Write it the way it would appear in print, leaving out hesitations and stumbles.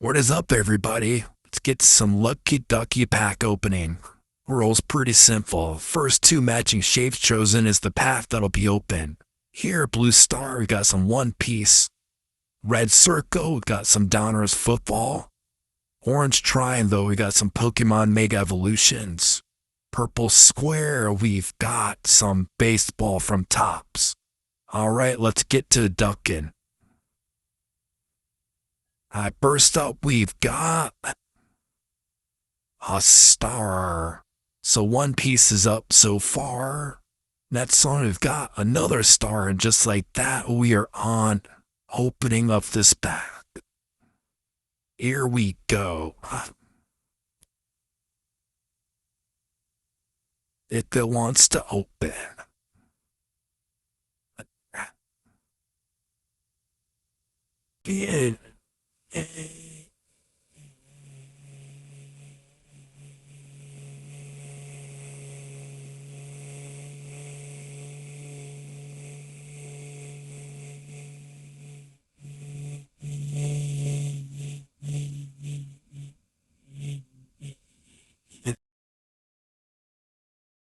What is up, everybody? Let's get some Lucky Ducky pack opening. Rules pretty simple. First two matching shapes chosen is the path that'll be open. Here, Blue Star, we got some One Piece. Red Circle, we got some Donruss football. Orange Triangle, we got some Pokemon Mega Evolutions. Purple Square, we've got some baseball from Tops. Alright, let's get to ducking. First up, we've got a star. So One Piece is up so far. Next one, we've got another star, and just like that, we are on opening up this pack. Here we go. If it wants to open. Yeah.